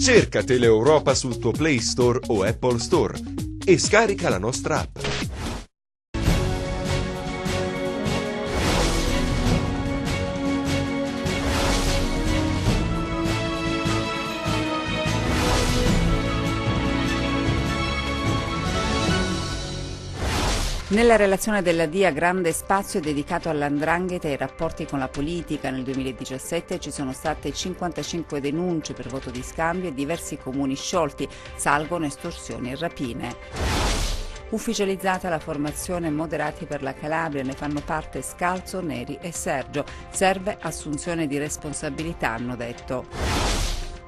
Cerca Teleeuropa sul tuo Play Store o Apple Store e scarica la nostra app. Nella relazione della DIA grande spazio è dedicato all''ndrangheta e ai rapporti con la politica. Nel 2017 ci sono state 55 denunce per voto di scambio e diversi comuni sciolti, salgono estorsioni e rapine. Ufficializzata la formazione Moderati per la Calabria, ne fanno parte Scalzo, Neri e Sergio. Serve assunzione di responsabilità, hanno detto.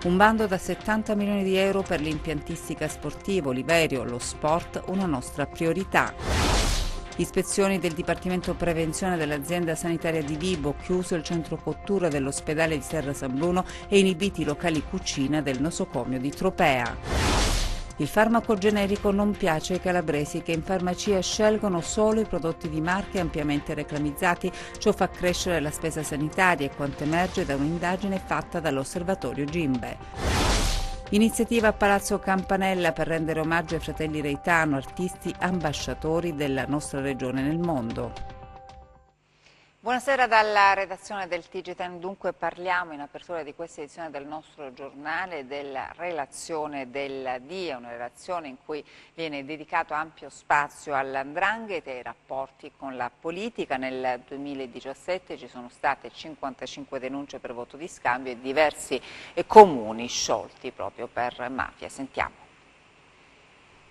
Un bando da 70 milioni di euro per l'impiantistica sportiva, Oliverio, lo sport una nostra priorità. Ispezioni del Dipartimento Prevenzione dell'azienda sanitaria di Vibo, chiuso il centro cottura dell'ospedale di Serra San Bruno e inibiti i locali cucina del nosocomio di Tropea. Il farmaco generico non piace ai calabresi che in farmacia scelgono solo i prodotti di marche ampiamente reclamizzati. Ciò fa crescere la spesa sanitaria, quanto emerge da un'indagine fatta dall'osservatorio Gimbe. Iniziativa a Palazzo Campanella per rendere omaggio ai fratelli Reitano, artisti ambasciatori della nostra regione nel mondo. Buonasera dalla redazione del TG10. Dunque parliamo in apertura di questa edizione del nostro giornale della relazione della DIA, una relazione in cui viene dedicato ampio spazio all''ndrangheta e ai rapporti con la politica. Nel 2017 ci sono state 55 denunce per voto di scambio e diversi comuni sciolti proprio per mafia. Sentiamo.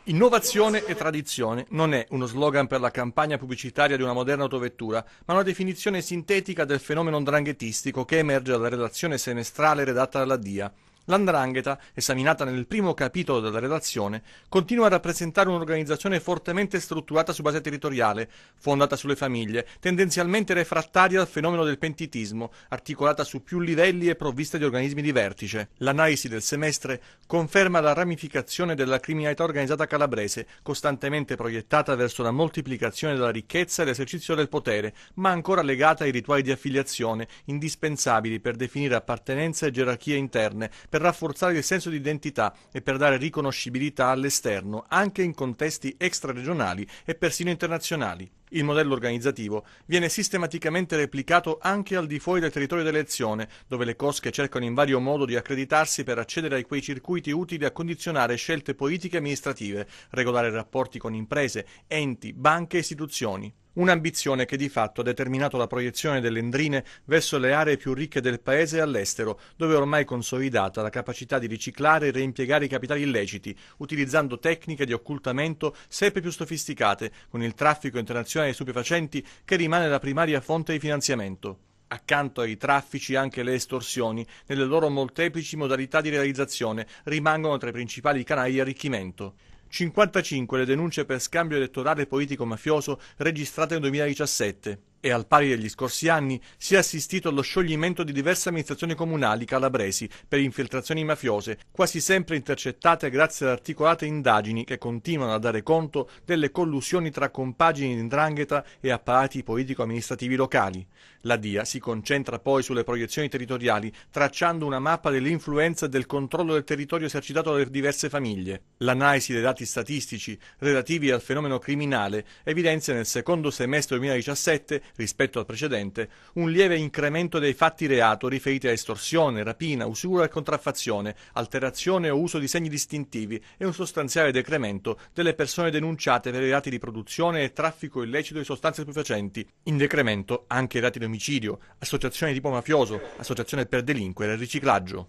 Innovazione e tradizione non è uno slogan per la campagna pubblicitaria di una moderna autovettura, ma una definizione sintetica del fenomeno 'ndranghetistico che emerge dalla relazione semestrale redatta dalla DIA. L''ndrangheta, esaminata nel primo capitolo della relazione, continua a rappresentare un'organizzazione fortemente strutturata su base territoriale, fondata sulle famiglie, tendenzialmente refrattaria al fenomeno del pentitismo, articolata su più livelli e provvista di organismi di vertice. L'analisi del semestre conferma la ramificazione della criminalità organizzata calabrese, costantemente proiettata verso la moltiplicazione della ricchezza e l'esercizio del potere, ma ancora legata ai rituali di affiliazione, indispensabili per definire appartenenze e gerarchie interne, per rafforzare il senso di identità e per dare riconoscibilità all'esterno, anche in contesti extraregionali e persino internazionali. Il modello organizzativo viene sistematicamente replicato anche al di fuori del territorio d'elezione, dove le cosche cercano in vario modo di accreditarsi per accedere a quei circuiti utili a condizionare scelte politiche e amministrative, regolare rapporti con imprese, enti, banche e istituzioni. Un'ambizione che di fatto ha determinato la proiezione delle ndrine verso le aree più ricche del paese e all'estero, dove è ormai consolidata la capacità di riciclare e reimpiegare i capitali illeciti, utilizzando tecniche di occultamento sempre più sofisticate, con il traffico internazionale di stupefacenti che rimane la primaria fonte di finanziamento. Accanto ai traffici anche le estorsioni, nelle loro molteplici modalità di realizzazione, rimangono tra i principali canali di arricchimento. 55 le denunce per scambio elettorale politico-mafioso registrate nel 2017 e al pari degli scorsi anni si è assistito allo scioglimento di diverse amministrazioni comunali calabresi per infiltrazioni mafiose, quasi sempre intercettate grazie ad articolate indagini che continuano a dare conto delle collusioni tra compagini di 'ndrangheta e apparati politico-amministrativi locali. La DIA si concentra poi sulle proiezioni territoriali, tracciando una mappa dell'influenza e del controllo del territorio esercitato dalle diverse famiglie. L'analisi dei dati statistici relativi al fenomeno criminale evidenzia nel secondo semestre 2017, rispetto al precedente, un lieve incremento dei fatti reato riferiti a estorsione, rapina, usura e contraffazione, alterazione o uso di segni distintivi e un sostanziale decremento delle persone denunciate per i reati di produzione e traffico illecito di sostanze stupefacenti. In decremento anche i reati di omicidio, associazione di tipo mafioso, associazione per delinquere e riciclaggio.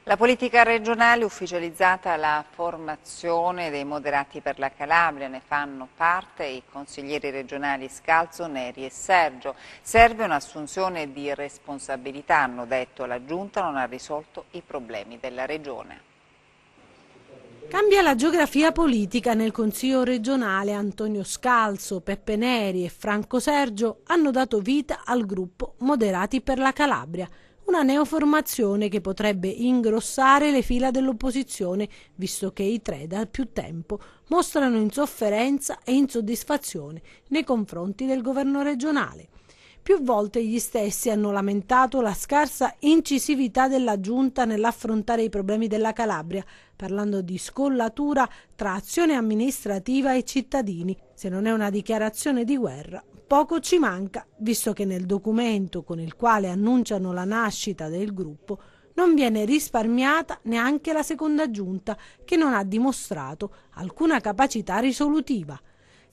La politica regionale, ufficializzata la formazione dei Moderati per la Calabria, ne fanno parte i consiglieri regionali Scalzo, Neri e Sergio. Serve un'assunzione di responsabilità, hanno detto, la Giunta non ha risolto i problemi della regione. Cambia la geografia politica nel Consiglio regionale. Antonio Scalzo, Peppe Neri e Franco Sergio hanno dato vita al gruppo Moderati per la Calabria, una neoformazione che potrebbe ingrossare le fila dell'opposizione, visto che i tre da più tempo mostrano insofferenza e insoddisfazione nei confronti del governo regionale. Più volte gli stessi hanno lamentato la scarsa incisività della Giunta nell'affrontare i problemi della Calabria, parlando di scollatura tra azione amministrativa e cittadini. Se non è una dichiarazione di guerra, poco ci manca, visto che nel documento con il quale annunciano la nascita del gruppo non viene risparmiata neanche la seconda giunta, che non ha dimostrato alcuna capacità risolutiva.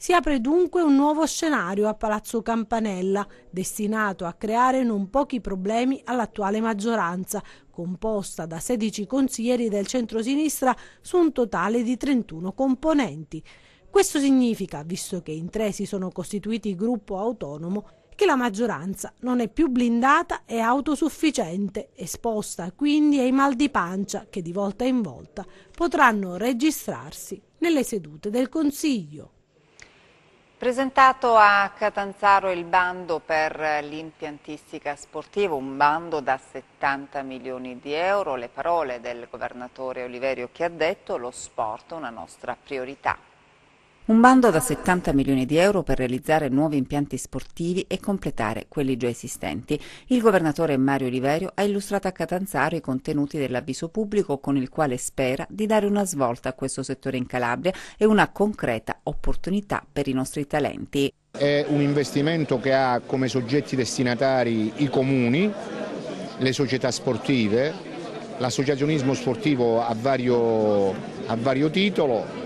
Si apre dunque un nuovo scenario a Palazzo Campanella, destinato a creare non pochi problemi all'attuale maggioranza, composta da 16 consiglieri del centrosinistra su un totale di 31 componenti. Questo significa, visto che in 3 si sono costituiti gruppo autonomo, che la maggioranza non è più blindata e autosufficiente, esposta quindi ai mal di pancia che di volta in volta potranno registrarsi nelle sedute del Consiglio. Presentato a Catanzaro il bando per l'impiantistica sportiva, un bando da 70 milioni di euro. Le parole del governatore Oliverio, che ha detto: lo sport è una nostra priorità. Un bando da 70 milioni di euro per realizzare nuovi impianti sportivi e completare quelli già esistenti. Il governatore Mario Oliverio ha illustrato a Catanzaro i contenuti dell'avviso pubblico con il quale spera di dare una svolta a questo settore in Calabria e una concreta opportunità per i nostri talenti. È un investimento che ha come soggetti destinatari i comuni, le società sportive, l'associazionismo sportivo a vario titolo,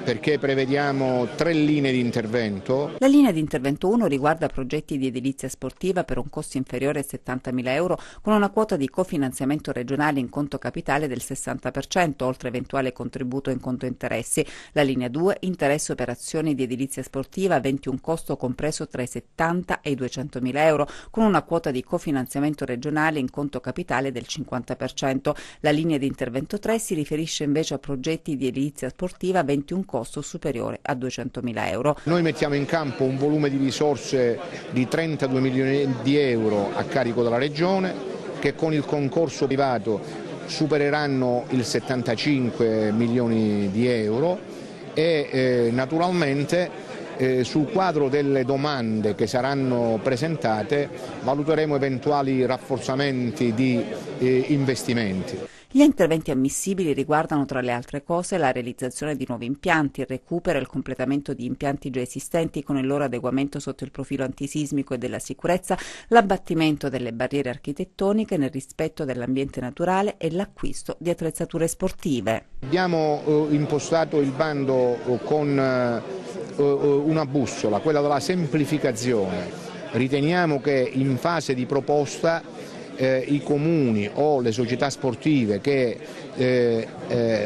perché prevediamo 3 linee di intervento. La linea di intervento 1 riguarda progetti di edilizia sportiva per un costo inferiore a 70.000 euro con una quota di cofinanziamento regionale in conto capitale del 60%, oltre eventuale contributo in conto interessi. La linea 2 interessa operazioni di edilizia sportiva aventi un costo compreso tra i 70 e i 200.000 euro con una quota di cofinanziamento regionale in conto capitale del 50%. La linea di intervento 3 si riferisce invece a progetti di edilizia sportiva aventi un costo superiore a 200.000 euro. Noi mettiamo in campo un volume di risorse di 32 milioni di euro a carico della Regione, che con il concorso privato supereranno il 75 milioni di euro e naturalmente sul quadro delle domande che saranno presentate valuteremo eventuali rafforzamenti di investimenti. Gli interventi ammissibili riguardano tra le altre cose la realizzazione di nuovi impianti, il recupero e il completamento di impianti già esistenti con il loro adeguamento sotto il profilo antisismico e della sicurezza, l'abbattimento delle barriere architettoniche nel rispetto dell'ambiente naturale e l'acquisto di attrezzature sportive. Abbiamo impostato il bando con una bussola, quella della semplificazione. Riteniamo che in fase di proposta i comuni o le società sportive che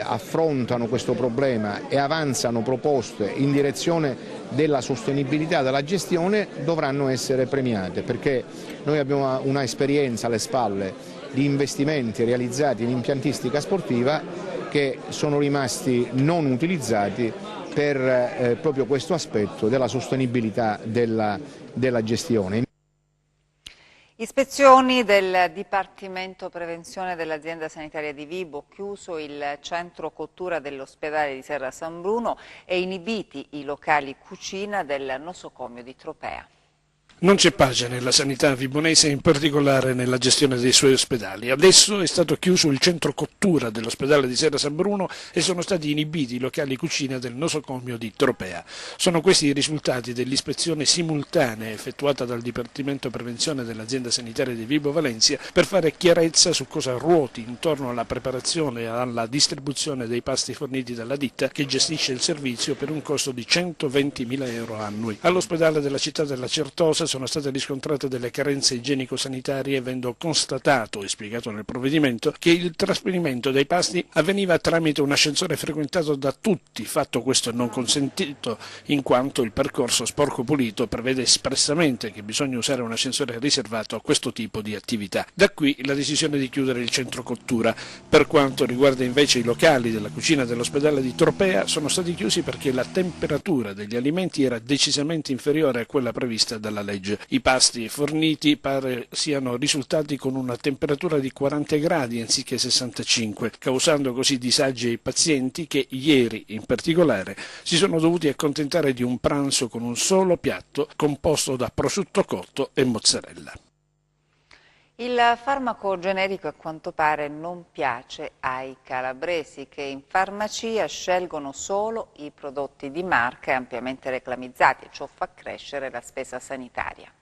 affrontano questo problema e avanzano proposte in direzione della sostenibilità della gestione dovranno essere premiate, perché noi abbiamo una esperienza alle spalle di investimenti realizzati in impiantistica sportiva che sono rimasti non utilizzati per proprio questo aspetto della sostenibilità della gestione. Ispezioni del Dipartimento Prevenzione dell'Azienda Sanitaria di Vibo, chiuso il centro cottura dell'ospedale di Serra San Bruno e inibiti i locali cucina del nosocomio di Tropea. Non c'è pace nella sanità vibonese, in particolare nella gestione dei suoi ospedali. Adesso è stato chiuso il centro cottura dell'ospedale di Serra San Bruno e sono stati inibiti i locali cucina del nosocomio di Tropea. Sono questi i risultati dell'ispezione simultanea effettuata dal Dipartimento Prevenzione dell'Azienda Sanitaria di Vibo Valentia per fare chiarezza su cosa ruoti intorno alla preparazione e alla distribuzione dei pasti forniti dalla ditta che gestisce il servizio per un costo di 120.000 euro annui. All'ospedale della città della Certosa sono state riscontrate delle carenze igienico-sanitarie, avendo constatato e spiegato nel provvedimento che il trasferimento dei pasti avveniva tramite un ascensore frequentato da tutti, fatto questo non consentito in quanto il percorso sporco pulito prevede espressamente che bisogna usare un ascensore riservato a questo tipo di attività. Da qui la decisione di chiudere il centro cottura. Per quanto riguarda invece i locali della cucina dell'ospedale di Tropea, sono stati chiusi perché la temperatura degli alimenti era decisamente inferiore a quella prevista dalla legge College. I pasti forniti pare siano risultati con una temperatura di 40 gradi anziché 65, causando così disagi ai pazienti che ieri in particolare si sono dovuti accontentare di un pranzo con un solo piatto composto da prosciutto cotto e mozzarella. Il farmaco generico a quanto pare non piace ai calabresi che in farmacia scelgono solo i prodotti di marca ampiamente reclamizzati e ciò fa crescere la spesa sanitaria.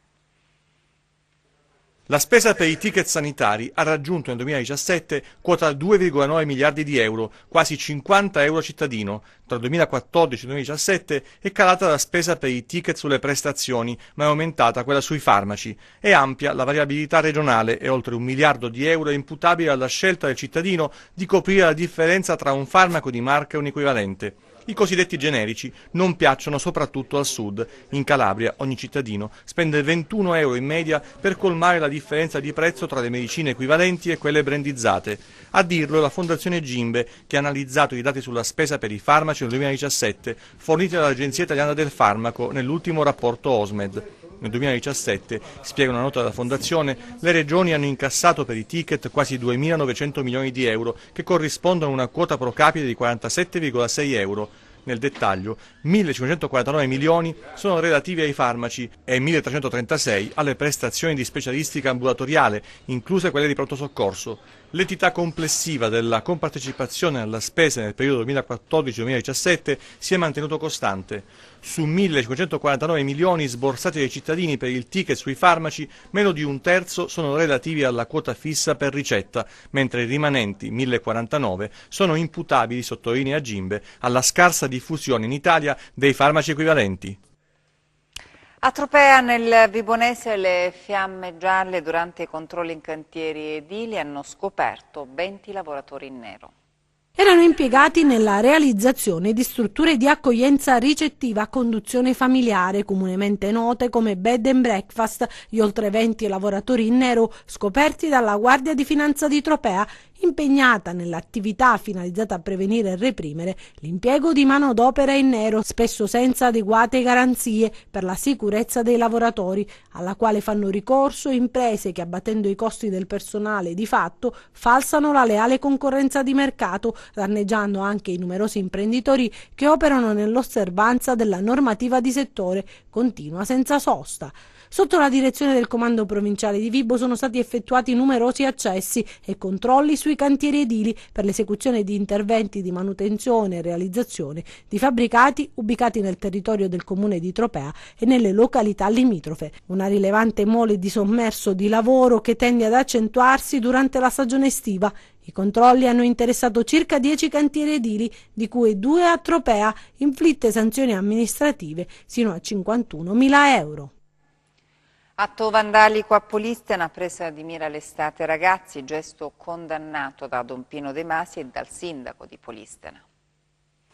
La spesa per i ticket sanitari ha raggiunto nel 2017 quota 2,9 miliardi di euro, quasi 50 euro a cittadino. Tra il 2014 e il 2017 è calata la spesa per i ticket sulle prestazioni, ma è aumentata quella sui farmaci. È ampia la variabilità regionale e oltre 1 miliardo di euro è imputabile alla scelta del cittadino di coprire la differenza tra un farmaco di marca e un equivalente. I cosiddetti generici non piacciono soprattutto al sud. In Calabria ogni cittadino spende 21 euro in media per colmare la differenza di prezzo tra le medicine equivalenti e quelle brandizzate. A dirlo è la Fondazione Gimbe, che ha analizzato i dati sulla spesa per i farmaci nel 2017, forniti dall'Agenzia Italiana del Farmaco nell'ultimo rapporto OSMED. Nel 2017, spiega una nota della Fondazione, le regioni hanno incassato per i ticket quasi 2.900 milioni di euro, che corrispondono a una quota pro capite di 47,6 euro. Nel dettaglio, 1.549 milioni sono relativi ai farmaci e 1.336 alle prestazioni di specialistica ambulatoriale, incluse quelle di pronto soccorso. L'entità complessiva della compartecipazione alla spesa nel periodo 2014-2017 si è mantenuto costante. Su 1.549 milioni sborsati dai cittadini per il ticket sui farmaci, meno di un terzo sono relativi alla quota fissa per ricetta, mentre i rimanenti 1.049 sono imputabili, sottolinea Gimbe, alla scarsa diffusione in Italia dei farmaci equivalenti. A Tropea, nel Vibonese, le fiamme gialle durante i controlli in cantieri edili hanno scoperto 20 lavoratori in nero. Erano impiegati nella realizzazione di strutture di accoglienza ricettiva a conduzione familiare, comunemente note come bed and breakfast, gli oltre 20 lavoratori in nero scoperti dalla Guardia di Finanza di Tropea, impegnata nell'attività finalizzata a prevenire e reprimere l'impiego di manodopera in nero, spesso senza adeguate garanzie per la sicurezza dei lavoratori, alla quale fanno ricorso imprese che, abbattendo i costi del personale di fatto, falsano la leale concorrenza di mercato, danneggiando anche i numerosi imprenditori che operano nell'osservanza della normativa di settore, continua senza sosta. Sotto la direzione del Comando Provinciale di Vibo sono stati effettuati numerosi accessi e controlli sui cantieri edili per l'esecuzione di interventi di manutenzione e realizzazione di fabbricati ubicati nel territorio del comune di Tropea e nelle località limitrofe. Una rilevante mole di sommerso di lavoro che tende ad accentuarsi durante la stagione estiva. I controlli hanno interessato circa 10 cantieri edili, di cui 2 a Tropea, inflitte sanzioni amministrative sino a 51.000 euro. Atto vandalico a Polistena, presa di mira l'estate ragazzi, gesto condannato da Don Pino De Masi e dal sindaco di Polistena.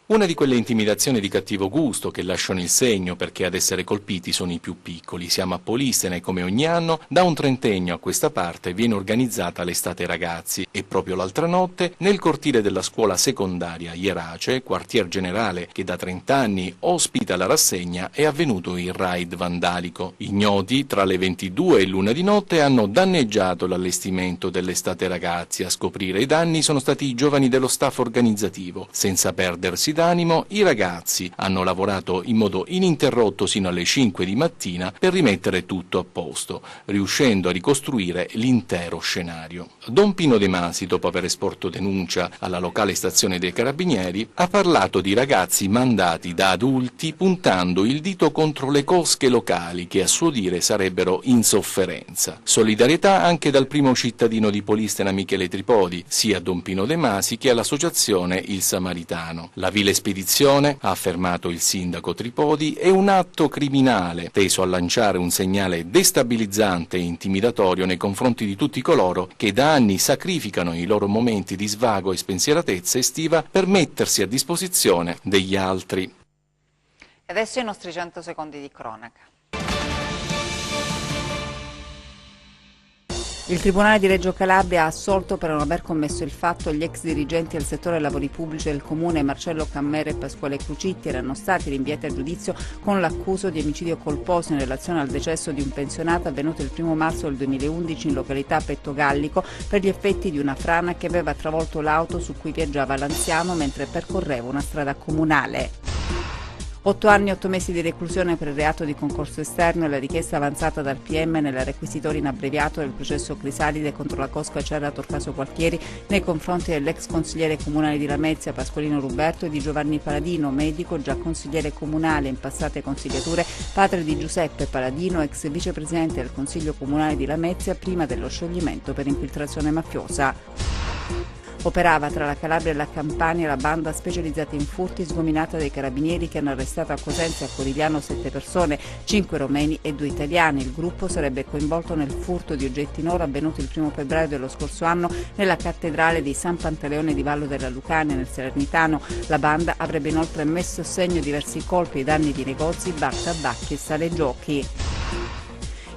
Una di quelle intimidazioni di cattivo gusto che lasciano il segno, perché ad essere colpiti sono i più piccoli. Siamo a Polistena e come ogni anno da un trentennio a questa parte viene organizzata l'estate ragazzi e proprio l'altra notte nel cortile della scuola secondaria Ierace, quartier generale che da 30 anni ospita la rassegna, è avvenuto il raid vandalico. Ignoti tra le 22 e l'1 di notte hanno danneggiato l'allestimento dell'estate ragazzi. A scoprire i danni sono stati i giovani dello staff organizzativo. Senza perdersi d'animo, i ragazzi hanno lavorato in modo ininterrotto sino alle 5 di mattina per rimettere tutto a posto, riuscendo a ricostruire l'intero scenario. Don Pino De Masi, dopo aver esporto denuncia alla locale stazione dei Carabinieri, ha parlato di ragazzi mandati da adulti puntando il dito contro le cosche locali che a suo dire sarebbero in sofferenza. Solidarietà anche dal primo cittadino di Polistena Michele Tripodi, sia a Don Pino De Masi che all'associazione Il Samaritano. La vile spedizione, ha affermato il sindaco Tripodi, è un atto criminale teso a lanciare un segnale destabilizzante e intimidatorio nei confronti di tutti coloro che da anni sacrificano i loro momenti di svago e spensieratezza estiva per mettersi a disposizione degli altri. Adesso i nostri 100 secondi di cronaca. Il Tribunale di Reggio Calabria ha assolto per non aver commesso il fatto gli ex dirigenti del settore lavori pubblici del comune Marcello Cammero e Pasquale Crucitti. Erano stati rinviati a giudizio con l'accusa di omicidio colposo in relazione al decesso di un pensionato avvenuto il 1 marzo del 2011 in località Pettogallico per gli effetti di una frana che aveva travolto l'auto su cui viaggiava l'anziano mentre percorreva una strada comunale. 8 anni e 8 mesi di reclusione per il reato di concorso esterno è la richiesta avanzata dal PM nella requisitoria in abbreviato del processo Crisalide contro la Cosca Cerra Torcaso Gualtieri nei confronti dell'ex consigliere comunale di Lamezia Pasqualino Ruberto e di Giovanni Paladino, medico, già consigliere comunale in passate consigliature, padre di Giuseppe Paladino, ex vicepresidente del Consiglio Comunale di Lamezia prima dello scioglimento per infiltrazione mafiosa. Operava tra la Calabria e la Campania la banda specializzata in furti sgominata dai carabinieri che hanno arrestato a Cosenza e a Corigliano 7 persone, 5 romeni e 2 italiani. Il gruppo sarebbe coinvolto nel furto di oggetti in oro avvenuto il 1 febbraio dello scorso anno nella cattedrale di San Pantaleone di Vallo della Lucania nel Salernitano. La banda avrebbe inoltre messo a segno diversi colpi ai danni di negozi, bar, tabacchi e sale giochi.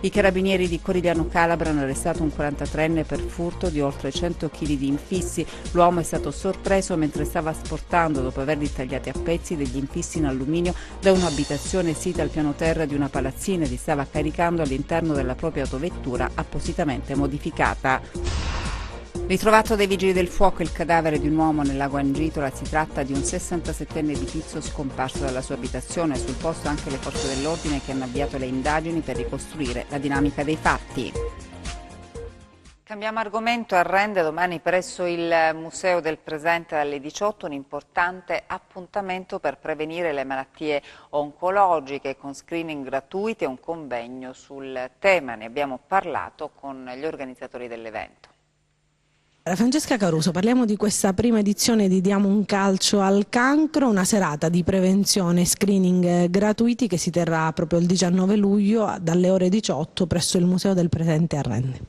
I carabinieri di Corigliano Calabra hanno arrestato un 43enne per furto di oltre 100 kg di infissi. L'uomo è stato sorpreso mentre stava asportando, dopo averli tagliati a pezzi, degli infissi in alluminio da un'abitazione sita al piano terra di una palazzina e li stava caricando all'interno della propria autovettura appositamente modificata. Ritrovato dai vigili del fuoco il cadavere di un uomo nel lago Angitola. Si tratta di un 67enne di Pizzo scomparso dalla sua abitazione. Sul posto anche le forze dell'ordine che hanno avviato le indagini per ricostruire la dinamica dei fatti. Cambiamo argomento. A Rende domani presso il Museo del Presente alle 18 un importante appuntamento per prevenire le malattie oncologiche con screening gratuiti e un convegno sul tema. Ne abbiamo parlato con gli organizzatori dell'evento. Francesca Caruso, parliamo di questa prima edizione di Diamo un calcio al cancro, una serata di prevenzione e screening gratuiti che si terrà proprio il 19 luglio dalle ore 18 presso il Museo del Presente a Rende.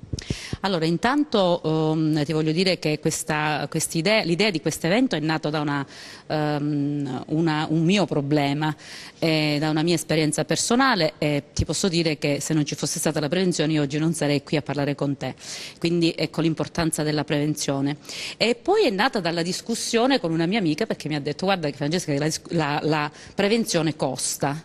Allora, intanto ti voglio dire che l'idea di questo evento è nata da un mio problema, da una mia esperienza personale, e ti posso dire che se non ci fosse stata la prevenzione io oggi non sarei qui a parlare con te, quindi ecco l'importanza della prevenzione. E poi è nata dalla discussione con una mia amica, perché mi ha detto: guarda che Francesca, la prevenzione costa.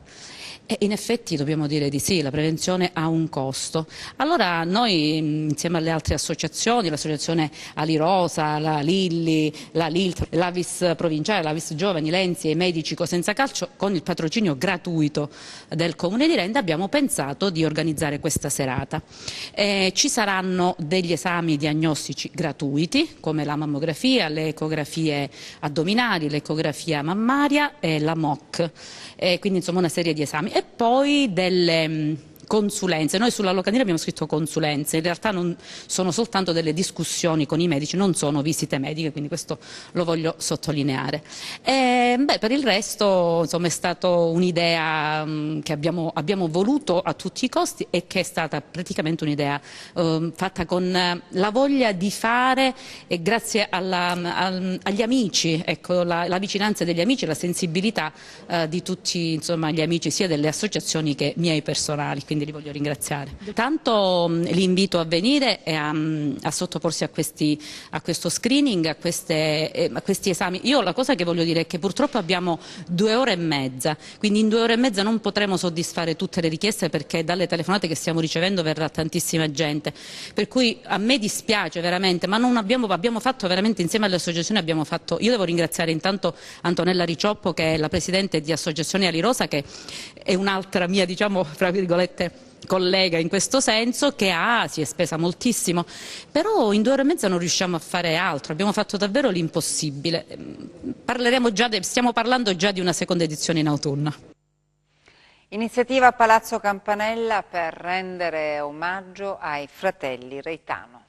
E in effetti dobbiamo dire di sì, la prevenzione ha un costo. Allora noi, insieme alle altre associazioni, l'associazione Ali Rosa, la Lilli, la LILT, l'Avis provinciale, l'Avis Giovani, l'Ensi e i medici Cosenza Calcio, con il patrocinio gratuito del Comune di Rende, abbiamo pensato di organizzare questa serata. Ci saranno degli esami diagnostici gratuiti, come la mammografia, le ecografie addominali, l'ecografia mammaria e la MOC. Quindi insomma una serie di esami e poi delle consulenze. Noi sulla locandina abbiamo scritto consulenze, in realtà non sono soltanto delle discussioni con i medici, non sono visite mediche, quindi questo lo voglio sottolineare. Per il resto insomma è stata un'idea che abbiamo voluto a tutti i costi e che è stata praticamente un'idea fatta con la voglia di fare, e grazie agli amici, ecco, la vicinanza degli amici, la sensibilità di tutti insomma, gli amici sia delle associazioni che miei personali, quindi li voglio ringraziare. Tanto li invito a venire e a sottoporsi a questo screening, a questi esami. Io la cosa che voglio dire è che purtroppo abbiamo 2 ore e mezza, quindi in 2 ore e mezza non potremo soddisfare tutte le richieste, perché dalle telefonate che stiamo ricevendo verrà tantissima gente, per cui a me dispiace veramente, ma non abbiamo fatto veramente insieme alle associazioni, io devo ringraziare intanto Antonella Riccioppo, che è la presidente di Associazione Ali Rosa, che è un'altra mia, diciamo, fra virgolette, collega in questo senso, che si è spesa moltissimo, però in 2 ore e mezza non riusciamo a fare altro, abbiamo fatto davvero l'impossibile. Stiamo parlando già di una seconda edizione in autunno. Iniziativa a Palazzo Campanella per rendere omaggio ai fratelli Reitano.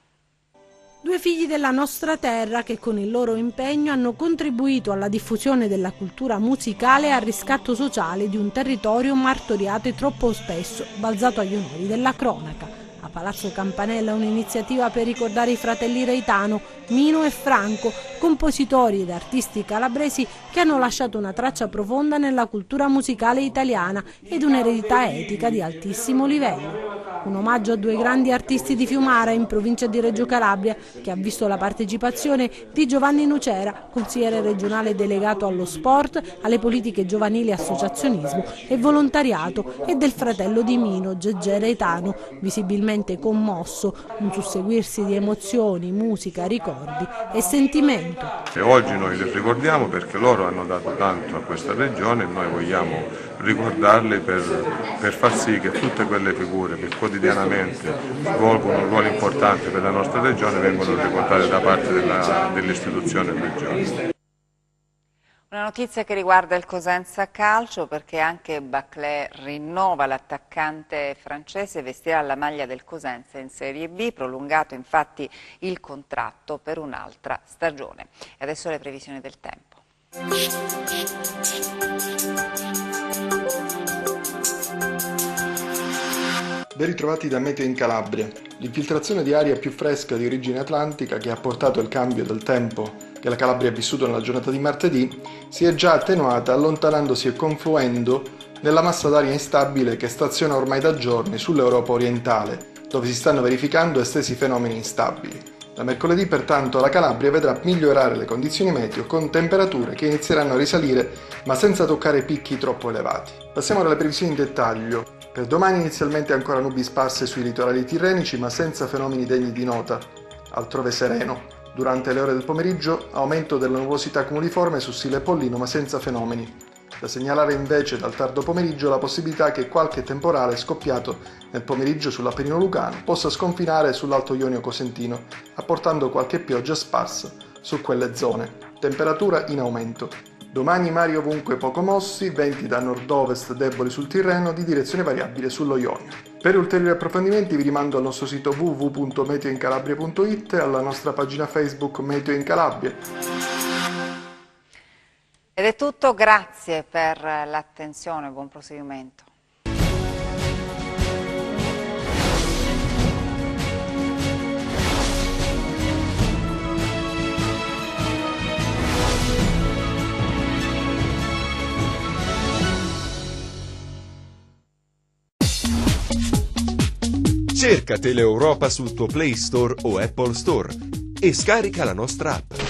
2 figli della nostra terra che con il loro impegno hanno contribuito alla diffusione della cultura musicale e al riscatto sociale di un territorio martoriato e troppo spesso balzato agli onori della cronaca. A Palazzo Campanella un'iniziativa per ricordare i fratelli Reitano, Mino e Franco, compositori ed artisti calabresi che hanno lasciato una traccia profonda nella cultura musicale italiana ed un'eredità etica di altissimo livello. Un omaggio a due grandi artisti di Fiumara in provincia di Reggio Calabria, che ha visto la partecipazione di Giovanni Nucera, consigliere regionale delegato allo sport, alle politiche giovanili e associazionismo e volontariato, e del fratello di Mino, Gegè Reitano, visibilmente commosso, un susseguirsi di emozioni, musica, ricordi e sentimento. E oggi noi li ricordiamo perché loro hanno dato tanto a questa regione e noi vogliamo ricordarli per far sì che tutte quelle figure che quotidianamente svolgono un ruolo importante per la nostra regione vengano ricordate da parte dell'istituzione regione. Una notizia che riguarda il Cosenza Calcio, perché anche Baclé rinnova l'attaccante francese, vestirà la maglia del Cosenza in Serie B, prolungato infatti il contratto per un'altra stagione. E adesso le previsioni del tempo. Ben ritrovati da Meteo in Calabria. L'infiltrazione di aria più fresca di origine atlantica che ha portato il cambio del tempo che la Calabria ha vissuto nella giornata di martedì si è già attenuata allontanandosi e confluendo nella massa d'aria instabile che staziona ormai da giorni sull'Europa orientale, dove si stanno verificando estesi fenomeni instabili. Da mercoledì pertanto la Calabria vedrà migliorare le condizioni meteo con temperature che inizieranno a risalire ma senza toccare picchi troppo elevati. Passiamo alle previsioni in dettaglio. Per domani inizialmente ancora nubi sparse sui litorali tirrenici ma senza fenomeni degni di nota, altrove sereno. Durante le ore del pomeriggio aumento della nuvosità cumuliforme su Sile e Pollino ma senza fenomeni. Da segnalare invece dal tardo pomeriggio la possibilità che qualche temporale scoppiato nel pomeriggio sull'Appennino Lucano possa sconfinare sull'Alto Ionio Cosentino, apportando qualche pioggia sparsa su quelle zone. Temperatura in aumento. Domani mari ovunque poco mossi, venti da nord-ovest deboli sul Tirreno, di direzione variabile sullo Ionio. Per ulteriori approfondimenti vi rimando al nostro sito www.meteoincalabria.it e alla nostra pagina Facebook Meteo in Calabria. Ed è tutto, grazie per l'attenzione, buon proseguimento. Cerca Teleeuropa sul tuo Play Store o Apple Store e scarica la nostra app.